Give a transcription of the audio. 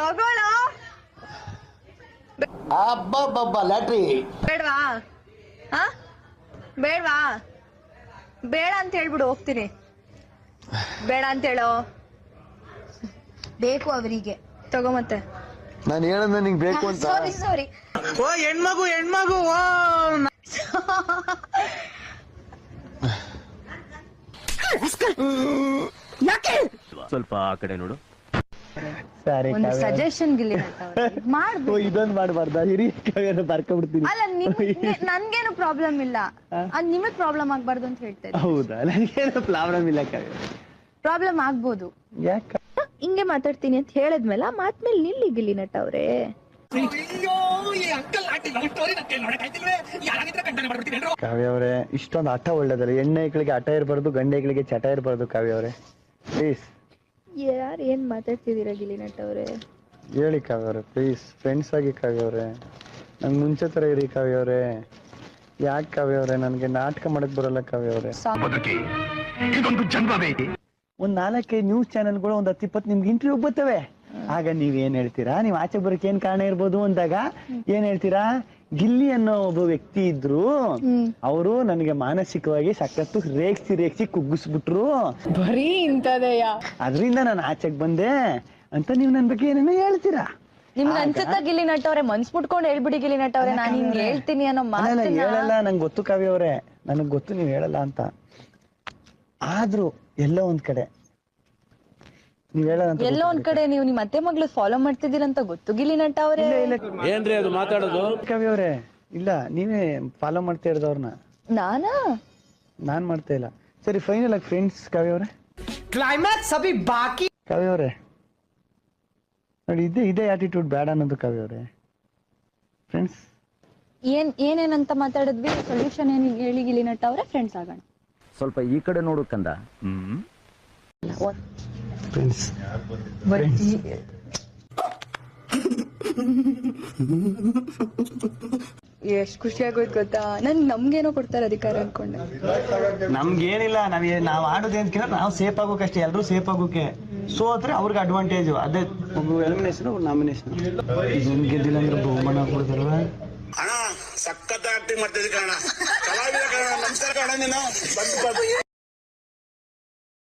ತಗೊಳ್ಳೋ. ಅಬ್ಬಬ್ಬಬ್ಬ ಲ್ಯಾಟ್ರಿ ಬೇಡವಾ? ಬೇಡವಾ? ಬೇಡ ಅಂತ ಹೇಳ್ಬಿಡು, ಹೋಗ್ತೀನಿ. ಬೇಡ ಅಂತ ಹೇಳೋ. ಬೇಕು ಅವರಿಗೆ, ತಗೋ. ಮತ್ತೆ ನಾನು ಹೇಳೋದು ನಿಂಗೆ ಬೇಕು ಅಂತ. ಸಾರಿ. ಓ ಹೆಣ್ಮಗು ಯಾಕೆ ಸ್ವಲ್ಪ ಆ ಕಡೆ ನೋಡು. ಒಂದು ಸಜೆಷನ್ ಗಿಲ್ಲಿ ಮಾಡ್ಬೋದು. ಇದೊಂದು ಮಾಡಬಾರ್ದ? ಹಿರಿ ಬರ್ಕೊಂಡ್ಬಿಡ್ತೀನಿ. ಅಲ್ಲ, ನನ್ಗೇನು ಪ್ರಾಬ್ಲಮ್ ಇಲ್ಲ, ಅದ್ ನಿಮಗ್ ಪ್ರಾಬ್ಲಮ್ ಆಗ್ಬಾರ್ದು ಅಂತ ಹೇಳ್ತಾ ಇದ್ದೀನಿ. ಹೌದಾ? ನನಗೇನು ಪ್ರಾಬ್ಲಮ್ ಇಲ್ಲ. ಪ್ರಾಬ್ಲಮ್ ಆಗ್ಬೋದು. ಯಾಕೆ ಹಿಂಗೆ ಮಾತಾಡ್ತೀನಿ ಅಂತ ಹೇಳದ್ಮೇಲೆ ಆ ಮಾತ್ಮೇಲೆ ನಿಲ್ಲಿ ಗಿಲ್ಲಿ ನಟ ಅವ್ರೆ. ಕಾವ್ಯ ಅವರೇ, ಇಷ್ಟೊಂದು ಹಠ ಒಳ್ಳೇದಲ್ಲ. ಹೆಣ್ಣೈಗಳಿಗೆ ಹಠ ಇರಬಾರ್ದು, ಗಂಡೈಗಳಿಗೆ ಚಟ ಇರಬಾರ್ದು. ಕಾವ್ಯ ಅವರೇ ಪ್ಲೀಸ್. ಯಾರು ಏನ್ ಮಾತಾಡ್ತಿದ್ದೀರಾ ಗಿಲ್ಲಿ ನಟ ಅವ್ರೆ? ಹೇಳಿ ಕಾವ್ಯ ಅವರೇ ಪ್ಲೀಸ್. ಫ್ರೆಂಡ್ಸ್ ಆಗಿ ಕಾವ್ಯ ಅವರೇ, ನಂಗೆ ಮುಂಚೆ ತರ ಇರಿ ಕಾವ್ಯ ಅವರೇ. ಯಾಕೆ ಕಾವ್ಯ ಅವರೇ? ನನ್ಗೆ ನಾಟಕ ಮಾಡಕ್ ಬರಲ್ಲ ಕಾವ್ಯ ಅವರೇ. ಒಂದ್ 4-5 ನ್ಯೂಸ್ ಚಾನೆಲ್ಗಳು ಒಂದ್ 10-20 ನಿಮ್ಗೆ ಇಂಟರ್ವ್ಯೂ ಬರ್ತವೆ. ಆಗ ನೀವ್ ಏನ್ ಹೇಳ್ತೀರಾ? ನೀವ್ ಆಚೆ ಬರಕ್ ಏನ್ ಕಾರಣ ಇರ್ಬೋದು ಅಂದಾಗ ಏನ್ ಹೇಳ್ತೀರಾ? ಗಿಲ್ಲಿ ಅನ್ನೋ ಒಬ್ಬ ವ್ಯಕ್ತಿ ಇದ್ರು, ಅವರು ನನಗೆ ಮಾನಸಿಕವಾಗಿ ಸಖತ್ತು ರೇಗ್ಸಿ ಕುಗ್ಗಿಸ್ಬಿಟ್ರು, ಬರೀ ಇಂತದೆಯ, ಅದ್ರಿಂದ ನಾನು ಆಚೆಗೆ ಬಂದೆ ಅಂತ ನೀವ್ ನನ್ ಬಗ್ಗೆ ಏನೇನೋ ಹೇಳ್ತೀರಾ. ನಿಮ್ಗೆ ಅನ್ಸುತ್ತಾ ಗಿಲ್ಲಿ ನಟ ಅವ್ರೆ? ಮನ್ಸ್ ಮುಟ್ಕೊಂಡು ಹೇಳ್ಬಿಡಿ ಗಿಲ್ಲಿ ನಟ ಅವ್ರೆ, ನಾನು ಹಿಂಗ್ ಹೇಳ್ತೀನಿ ಅನ್ನೋ ಮಾತನ್ನ. ಹೇಳಲ್ಲ, ನಂಗೆ ಗೊತ್ತು ಕಾವ್ಯ ಅವರೇ, ನನಗ್ ಗೊತ್ತು ನೀವ್ ಹೇಳಲ್ಲ ಅಂತ. ಆದ್ರೂ ಎಲ್ಲೋ ಒಂದ್ ಕಡೆ ನೀವ್ ಹೇಳಲ್ಲ. ಎಲ್ಲೋ ಒಂದ್ ಕಡೆ ನೀವು ನಿಮ್ ಅತ್ತೆ ಮಗ್ಳು ಫಾಲೋ ಮಾಡ್ತಿದ್ದೀರಂತ ಗೊತ್ತು ಗಿಲ್ಲಿ ನಟ ಅವ್ರೆ. ಏನ್ರಿ ಅದು ಮಾತಾಡೋದು? ಕಾವ್ಯ ಅವರೇ ಇಲ್ಲ, ನೀವೇ ಫಾಲೋ ಮಾಡ್ತಾ ಇರೋದವ್ರನ್ನ. ನಾನ್ ಮಾಡ್ತಾ ಇಲ್ಲ. ಸರಿ, ಫೈನಲ್ ಆಗಿ ಫ್ರೆಂಡ್ಸ್. ಕಾವ್ಯ ಅವರೇ ಕ್ಲೈಮ್ಯಾಕ್ಸ್ ಅಭಿ ಬಾಕಿ. ಕಾವ್ಯ ಅವರೇ ನೋಡಿ, ಇದೇ ಆಟಿಟ್ಯೂಡ್ ಬೇಡ ಅನ್ನೋದು. ಕಾವ್ಯ ಅವರೇ ಫ್ರೆಂಡ್ಸ್ ಏನೇನಂತ ಮಾತಾಡಿದ್ವಿ? ಸೊಲ್ಯೂಷನ್ ಏನ್ ಹೇಳಿ ಗಿಲ್ಲಿ ನಟ ಅವ್ರೆ? ಫ್ರೆಂಡ್ಸ್ ಆಗೋಣ. ಸ್ವಲ್ಪ ಈ ಕಡೆ ನೋಡು ಕಂದ. ಫ್ರೆಂಡ್ಸ್ ಎಷ್ಟ್ ಖುಷಿ ಆಗೋಯ್ತು ಗೊತ್ತಾ? ನಮ್ಗೇನೋ ಕೊಡ್ತಾರೆ ಅಧಿಕಾರ ಅನ್ಕೊಂಡೆ. ನಮ್ಗೇನಿಲ್ಲ, ನಾವ್ ಆಡೋದೇ ಅಂತ ಕೇಳಿದ್ರೆ ನಾವು ಸೇಫ್ ಆಗೋಕಷ್ಟೇ. ಎಲ್ರು ಸೇಫ್ ಆಗೋಕೆ. ಸೋತ್ರೆ ಅವ್ರಿಗೆ ಅಡ್ವಾಂಟೇಜ್. ಅದೇ ಒಬ್ಬ ಎಲಿಮಿನೇಷನ್, ಒಬ್ಬ ನಾಮಿನೇಷನ್. ಇದೊಂದು ಗೆದ್ದಿಲ್ಲ ಅಂದ್ರೆ ಬಹುಮಾನ ಕೊಡ್ತಾರಲ್ಲ. ಅಣ್ಣ ಸಖತ್ ಆಕ್ಟಿಂಗ್ ಮಾಡ್ತಿದ್ದೆ ಕಣ, ಕಲಾವಿದ ಕಣ. ನಮಸ್ಕಾರ ಕಣ, ನೀನು ಬಂದು